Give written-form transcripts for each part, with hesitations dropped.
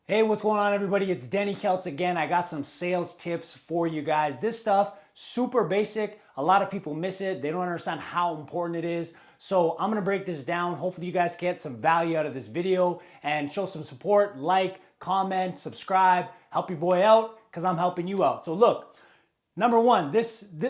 Hey, what's going on, everybody? It's Denny Keltz again. I got some sales tips for you guys. This stuff, super basic. A lot of people miss it. They don't understand how important it is. So I'm gonna break this down. Hopefully you guys get some value out of this video and show some support, like, comment, subscribe, help your boy out because I'm helping you out. So look, number one, the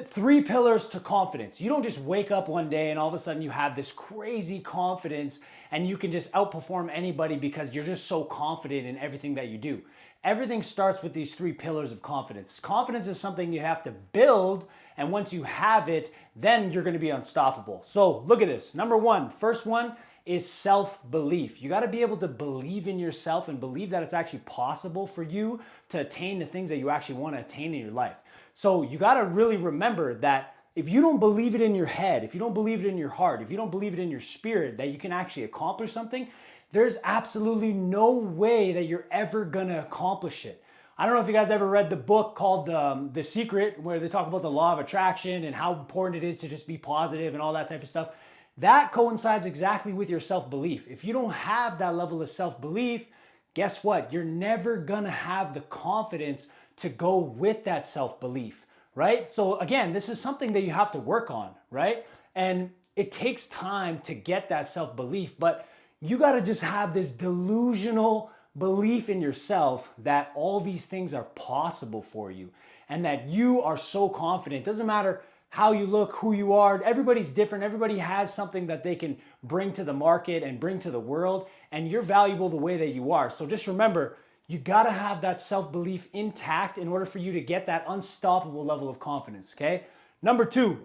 three pillars to confidence. You don't just wake up one day and all of a sudden you have this crazy confidence and you can just outperform anybody because you're just so confident in everything that you do. Everything starts with these three pillars of confidence. Confidence is something you have to build, and once you have it, then you're gonna be unstoppable. So look at this. Number one, first one is self-belief. You gotta be able to believe in yourself and believe that it's actually possible for you to attain the things that you actually wanna attain in your life. So you got to really remember that if you don't believe it in your head, if you don't believe it in your heart, if you don't believe it in your spirit that you can actually accomplish something, there's absolutely no way that you're ever going to accomplish it. I don't know if you guys ever read the book called The Secret, where they talk about the law of attraction and how important it is to just be positive and all that type of stuff. That coincides exactly with your self-belief. If you don't have that level of self-belief, guess what? You're never gonna have the confidence to go with that self-belief, right? So again, this is something that you have to work on, right? And it takes time to get that self-belief, but you gotta just have this delusional belief in yourself that all these things are possible for you and that you are so confident. It doesn't matter how you look, who you are. Everybody's different. Everybody has something that they can bring to the market and bring to the world, and you're valuable the way that you are. So just remember, you gotta have that self-belief intact in order for you to get that unstoppable level of confidence, okay? Number two,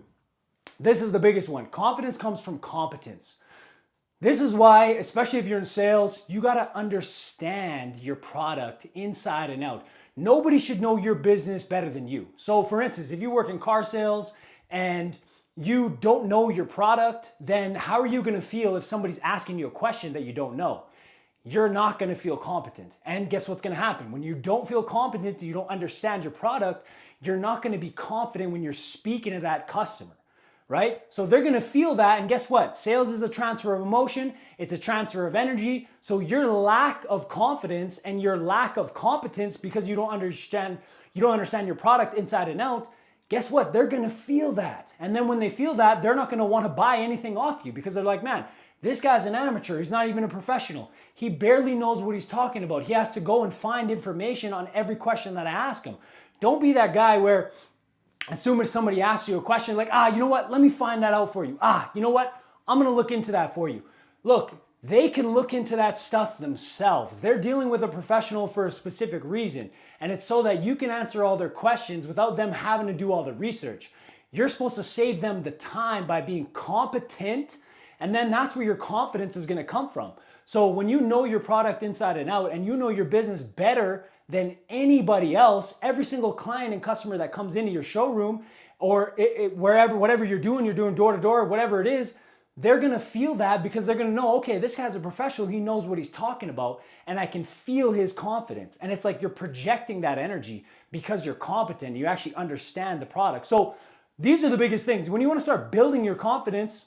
this is the biggest one. Confidence comes from competence. This is why, especially if you're in sales, you gotta understand your product inside and out. Nobody should know your business better than you. So for instance, if you work in car sales and you don't know your product, then how are you gonna feel if somebody's asking you a question that you don't know? You're not gonna feel competent. And guess what's gonna happen? When you don't feel competent, you don't understand your product, you're not gonna be confident when you're speaking to that customer, right? So they're gonna feel that, and guess what? Sales is a transfer of emotion, it's a transfer of energy. So your lack of confidence and your lack of competence because you don't understand your product inside and out, guess what? They're gonna feel that. And then when they feel that, they're not gonna wanna buy anything off you because they're like, man, this guy's an amateur. He's not even a professional. He barely knows what he's talking about. He has to go and find information on every question that I ask him. Don't be that guy where as soon as somebody asks you a question, like, you know what? Let me find that out for you. You know what? I'm going to look into that for you. Look, they can look into that stuff themselves. They're dealing with a professional for a specific reason. And it's so that you can answer all their questions without them having to do all the research. You're supposed to save them the time by being competent, and then that's where your confidence is gonna come from. So when you know your product inside and out and you know your business better than anybody else, every single client and customer that comes into your showroom or wherever, whatever you're doing door to door, whatever it is, they're gonna feel that because they're gonna know, okay, this guy's a professional, he knows what he's talking about, and I can feel his confidence. And it's like you're projecting that energy because you're competent, you actually understand the product. So these are the biggest things. When you wanna start building your confidence,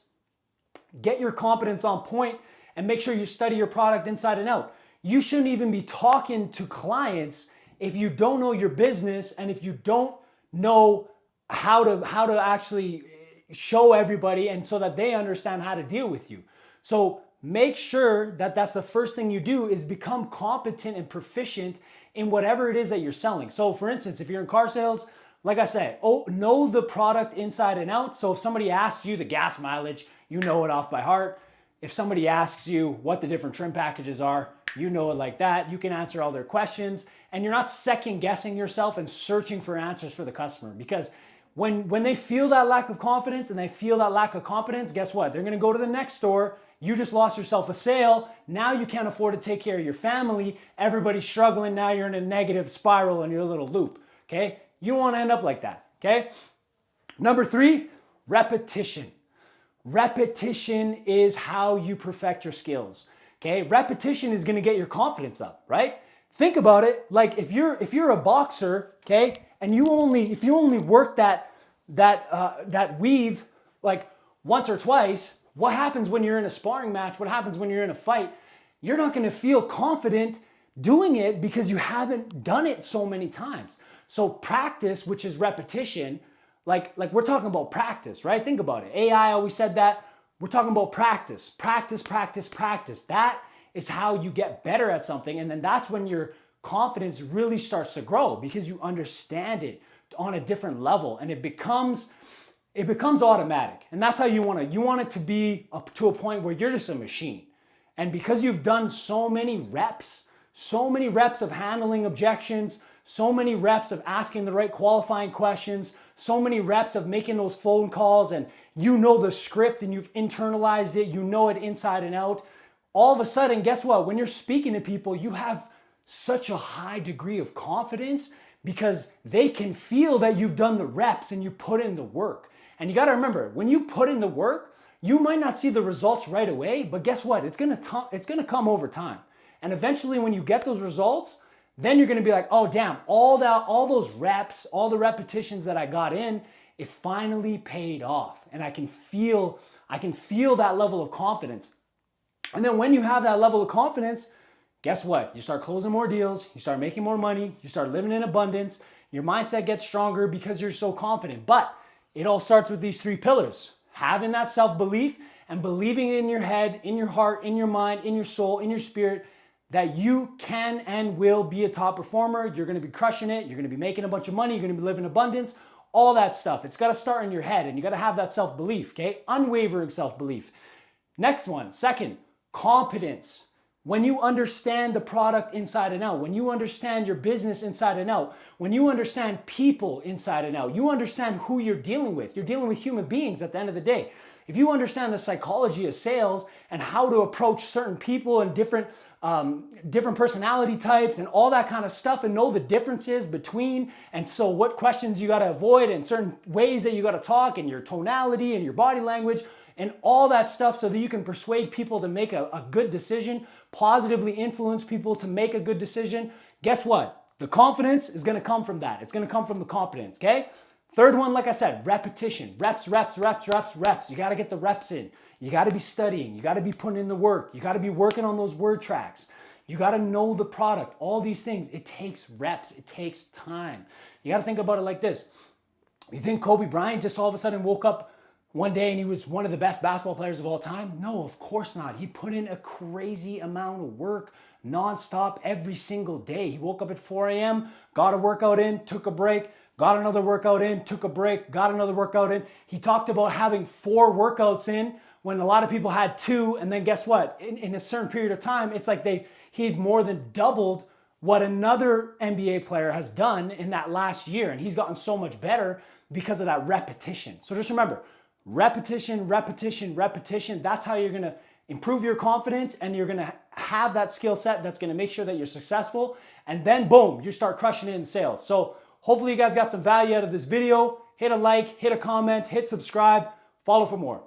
get your competence on point and make sure you study your product inside and out. You shouldn't even be talking to clients if you don't know your business and if you don't know how to actually show everybody and so that they understand how to deal with you. So make sure that that's the first thing you do is become competent and proficient in whatever it is that you're selling. So for instance, if you're in car sales, like I said, know the product inside and out. So if somebody asks you the gas mileage, you know it off by heart. If somebody asks you what the different trim packages are, you know it like that. You can answer all their questions and you're not second guessing yourself and searching for answers for the customer. Because when they feel that lack of confidence and they feel that lack of competence, guess what? They're gonna go to the next store. You just lost yourself a sale. Now you can't afford to take care of your family. Everybody's struggling. Now you're in a negative spiral in your little loop, okay? You don't wanna end up like that, okay? Number three, repetition. Repetition is how you perfect your skills. Okay, repetition is going to get your confidence up, right? Think about it. Like if you're a boxer, okay, and if you only work that weave like once or twice, what happens when you're in a sparring match? What happens when you're in a fight? You're not going to feel confident doing it because you haven't done it so many times. So practice, which is repetition, like we're talking about practice, right? Think about it. AI always said that. We're talking about practice, practice, practice, practice. That is how you get better at something. And then that's when your confidence really starts to grow because you understand it on a different level and it becomes automatic. And that's how you want it. You want it to be up to a point where you're just a machine. And because you've done so many reps of handling objections, so many reps of asking the right qualifying questions, so many reps of making those phone calls, and you know the script and you've internalized it, you know it inside and out. All of a sudden, guess what? When you're speaking to people, you have such a high degree of confidence because they can feel that you've done the reps and you put in the work. And you got to remember, when you put in the work, you might not see the results right away, but guess what? It's going to come over time. And eventually when you get those results, then you're going to be like, "Oh damn, all those reps, all the repetitions that I got in, it finally paid off." And I can feel that level of confidence. And then when you have that level of confidence, guess what? You start closing more deals, you start making more money, you start living in abundance, your mindset gets stronger because you're so confident. But it all starts with these 3 pillars: having that self-belief and believing in your head, in your heart, in your mind, in your soul, in your spirit, that you can and will be a top performer. You're going to be crushing it. You're going to be making a bunch of money. You're going to be living in abundance, all that stuff. It's got to start in your head and you got to have that self-belief, okay? Unwavering self-belief. Next one, second, competence. When you understand the product inside and out, when you understand your business inside and out, when you understand people inside and out, you understand who you're dealing with. You're dealing with human beings at the end of the day. If you understand the psychology of sales and how to approach certain people and different personality types and all that kind of stuff and know the differences between, and so what questions you got to avoid and certain ways that you got to talk and your tonality and your body language and all that stuff so that you can persuade people to make a good decision, positively influence people to make a good decision, guess what? The confidence is going to come from that. It's going to come from the competence, okay? Third one, like I said, repetition. Reps, reps, reps, reps, reps. You got to get the reps in. You got to be studying. You got to be putting in the work. You got to be working on those word tracks. You got to know the product. All these things, it takes reps. It takes time. You got to think about it like this. You think Kobe Bryant just all of a sudden woke up one day and he was one of the best basketball players of all time? No, of course not. He put in a crazy amount of work nonstop every single day. He woke up at 4 a.m., got a workout in, took a break, got another workout in, took a break, got another workout in. He talked about having 4 workouts in when a lot of people had 2. And then guess what? In a certain period of time, it's like he'd more than doubled what another NBA player has done in that last year. And he's gotten so much better because of that repetition. So just remember, repetition, repetition, repetition. That's how you're going to improve your confidence and you're going to have that skill set that's going to make sure that you're successful. And then boom, you start crushing it in sales. So hopefully you guys got some value out of this video. Hit a like, hit a comment, hit subscribe, follow for more.